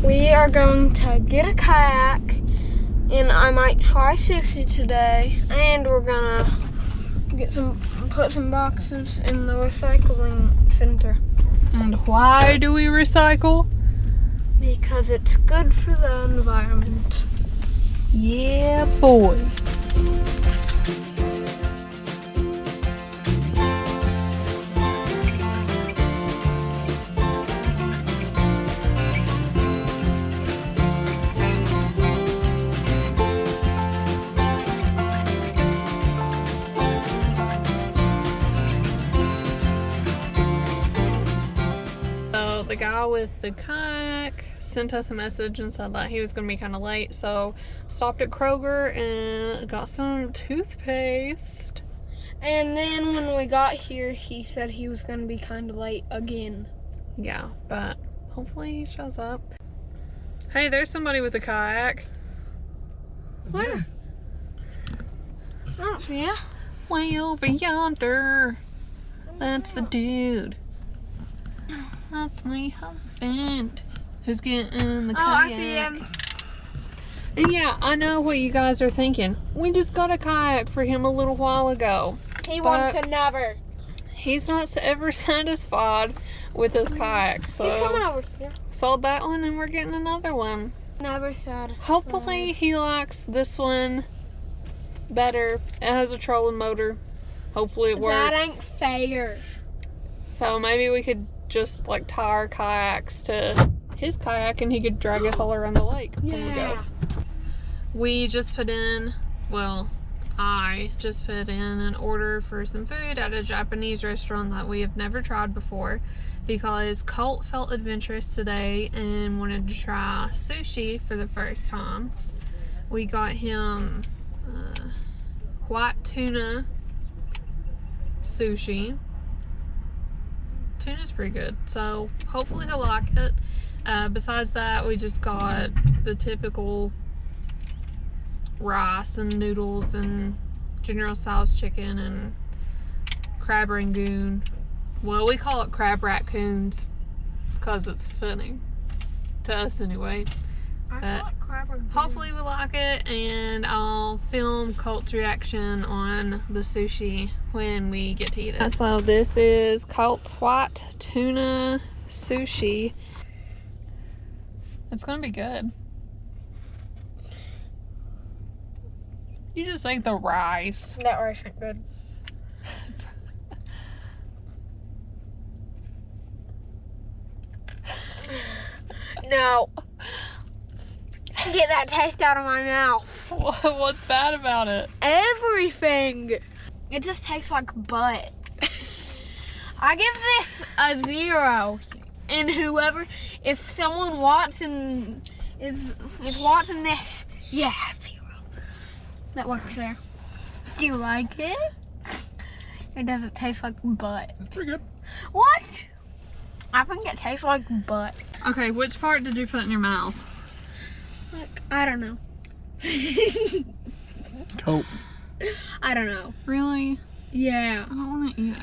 We are going to get a kayak, and I might try sushi today. And we're gonna put some boxes in the recycling center. And why do we recycle? Because it's good for the environment. Yeah, boy. So the guy with the kayak sent us a message and said that he was going to be kind of late, so stopped at Kroger and got some toothpaste. And then when we got here, he said he was going to be kind of late again. Yeah, but hopefully he shows up. Hey, there's somebody with a kayak. Where? I don't see ya. Way over yonder. That's the dude. That's my husband. Who's getting the kayak? Oh, I see him. And yeah, I know what you guys are thinking. We just got a kayak for him a little while ago. He wants another. He's not ever satisfied with his kayak, so He's coming over here. sold that one and we're getting another one. Never satisfied. Hopefully he likes this one better. It has a trolling motor. Hopefully it works. That ain't fair. So maybe we could just like tie our kayaks to his kayak and he could drag us all around the lake when we go. We just put in, well, I just put in an order for some food at a Japanese restaurant that we have never tried before because Colt felt adventurous today and wanted to try sushi for the first time. We got him white tuna sushi. Tuna's pretty good, so hopefully he'll like it. Besides that, we just got the typical rice and noodles and General Tso's chicken and crab rangoon. Well, we call it crab raccoons because it's funny to us anyway. I call it crab rangoon. Hopefully we like it, and I'll film Colt's reaction on the sushi when we get to eat it. So this is Colt's white tuna sushi. It's gonna be good. You just ate the rice. That rice ain't good. No. Get that taste out of my mouth. What's bad about it? Everything. It just tastes like butt. I give this a 0. And whoever, if someone watching is watching this, yeah, 0. That works there. Do you like it? It doesn't taste like butt. It's pretty good. What? I think it tastes like butt. Okay, which part did you put in your mouth? Like, I don't know. Colt. I don't know. Really? Yeah. I don't want to eat it.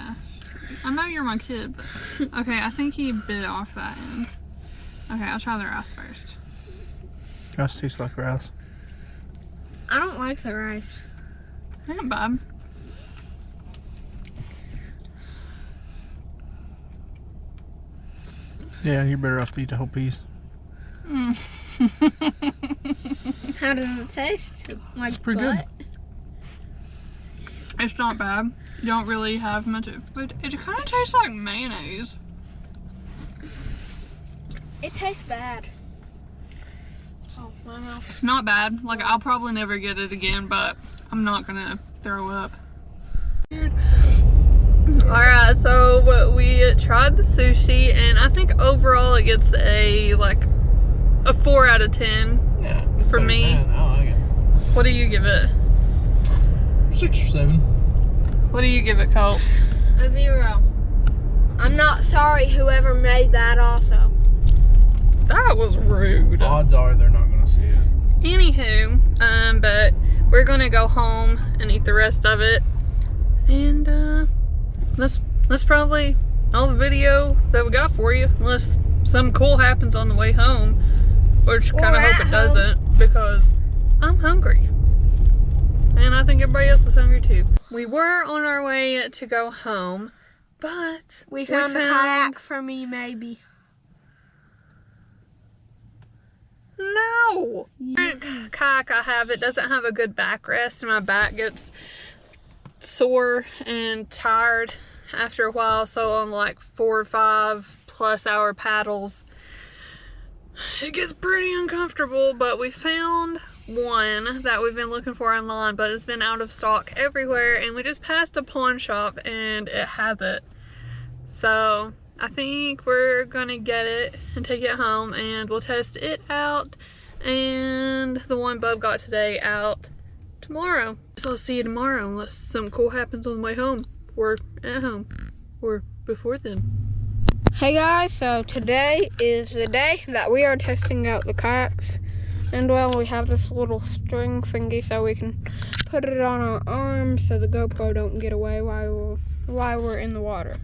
I know you're my kid, but okay, I think he bit off that end. Okay, I'll try the rice first. Rice tastes like rice. I don't like the rice. Not bad. Yeah, you're better off to eat the whole piece. How does it taste? Like It's pretty butt? good. It's not bad. You don't really have much of, but it kind of tastes like mayonnaise. It tastes bad. Oh, my mouth. Not bad. Like, I'll probably never get it again, but I'm not gonna throw up. Alright, so we tried the sushi, and I think overall it gets a 4 out of 10 Yeah. for me. I like it. What do you give it? 6 or 7. What do you give it, Colt? A 0. I'm not sorry whoever made that also. That was rude. Odds are they're not going to see it. Anywho, but we're gonna go home and eat the rest of it, and that's probably all the video that we got for you, unless something cool happens on the way home. which kind of Or hope at it doesn't, because I'm hungry. And I think everybody else is hungry too. We were on our way to go home, but We found the kayak for me, maybe. No! Kayak I have, it doesn't have a good backrest, and my back gets sore and tired after a while, so on like 4 or 5+ hour paddles, it gets pretty uncomfortable. But we found one that we've been looking for online, but it's been out of stock everywhere, and we just passed a pawn shop and it has it. So I think we're gonna get it and take it home, and we'll test it out, and the one Bub got today out tomorrow. So I'll see you tomorrow unless something cool happens on the way home, or at home, or before then. Hey guys, so today is the day that we are testing out the kayaks. And well, we have this little string thingy so we can put it on our arms so the GoPro don't get away while we're in the water.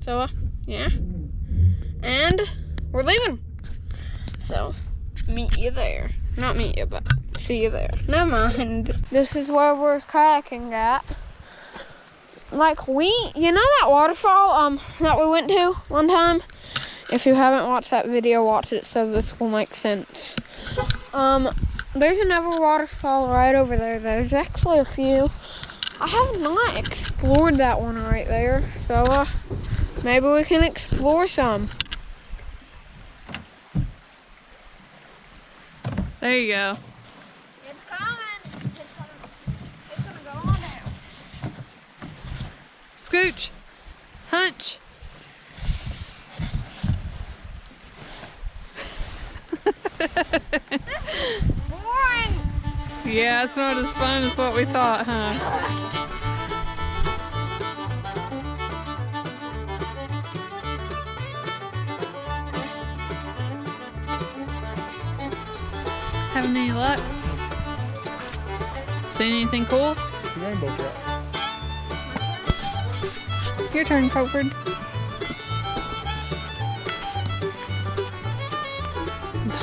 So yeah, and we're leaving. So meet you there. Not meet you, but see you there. Never mind. This is where we're kayaking at. Like you know that waterfall that we went to one time? If you haven't watched that video, watch it so this will make sense. There's another waterfall right over there. There's actually a few. I have not explored that one right there, so maybe we can explore some. There you go. It's coming. It's gonna go on down. Scooch. Hunch. Boring. Yeah, it's not as fun as what we thought, huh? Having any luck? Seen anything cool? Rainbow trout. Your turn, Coltford.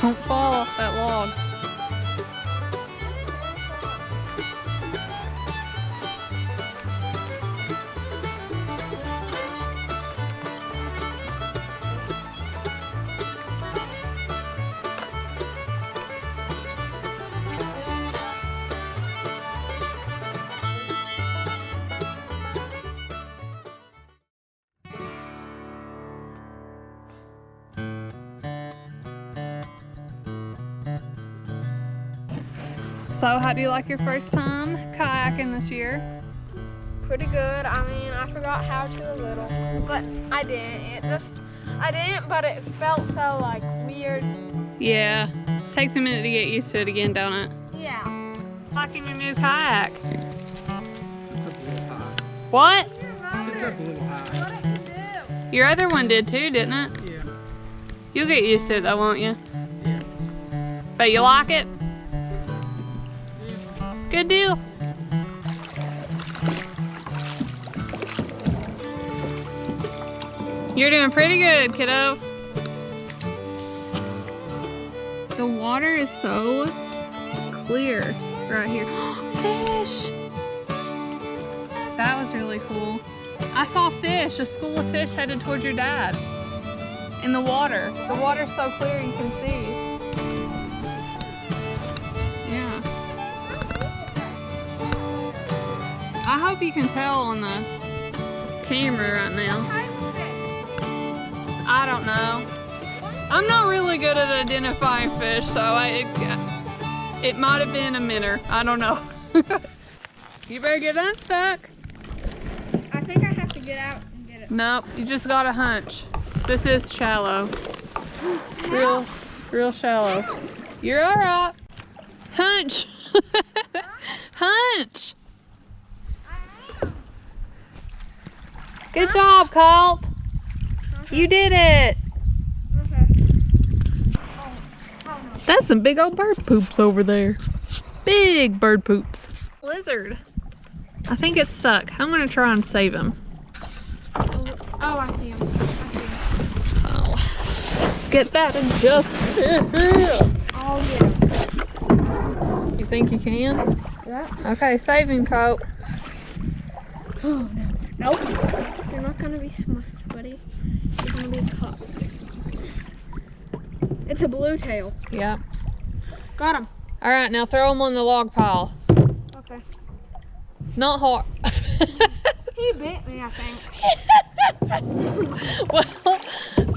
Don't fall off that log. So, how do you like your first time kayaking this year? Pretty good. I mean, I forgot how to a little, but I didn't. I didn't, but it felt so like weird. Yeah. Takes a minute to get used to it again, don't it? Yeah. Liking your new kayak. It's up a little high. What? Sits up a little high. What did you do? Your other one did too, didn't it? Yeah. You'll get used to it though, won't you? Yeah. But you like it? Good deal. You're doing pretty good, kiddo. The water is so clear right here. Fish! That was really cool. I saw fish, a school of fish headed towards your dad. In the water. The water's so clear you can see. Yeah. I hope you can tell on the camera right now. I don't know. I'm not really good at identifying fish, so it might have been a minnow. I don't know. You better get unstuck. I think I have to get out and get it. Nope, you just got a hunch. This is shallow. Real shallow. You're all right. Hunch. Hunch. Good job, Colt. You did it. Okay. That's some big old bird poops over there. Big bird poops. Lizard. I think it's stuck. I'm gonna try and save him. Oh, I see him. So, let's get that adjusted. think you can? Yeah. Okay, saving Colt. Oh, no. Nope. You're not gonna be smushed, buddy. You're gonna be caught. It's a blue tail. Yep. Got him. All right, now throw him on the log pile. Okay. Not hard. He bit me, I think. Well,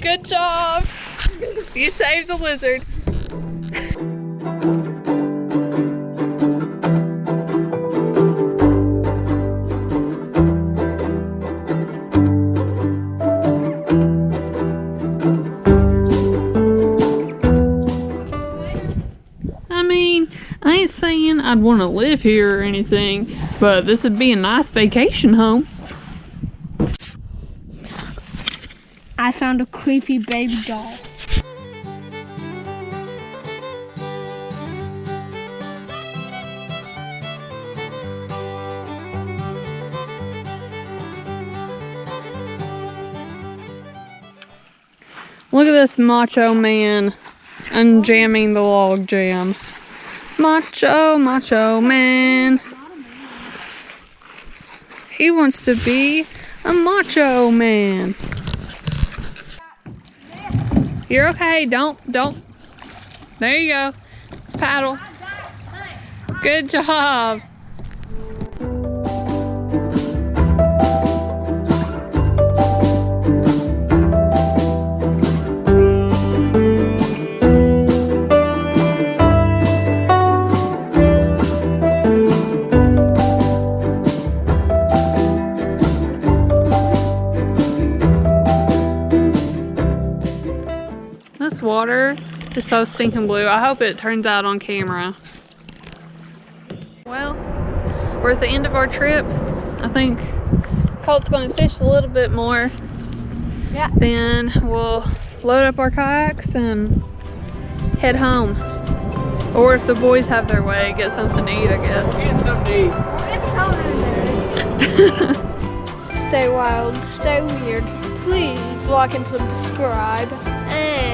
good job. You saved the lizard. I mean, I ain't saying I'd want to live here or anything, but this would be a nice vacation home. I found a creepy baby doll. Look at this macho man unjamming the log jam. Macho man. He wants to be a macho man. You're okay, don't. There you go. Let's paddle. Good job. This water is so stinking blue. I hope it turns out on camera. Well, we're at the end of our trip. I think Colt's going to fish a little bit more. Yeah. Then we'll load up our kayaks and head home. Or if the boys have their way, get something to eat, I guess. Get something to eat. Stay wild, stay weird. Please like and subscribe. And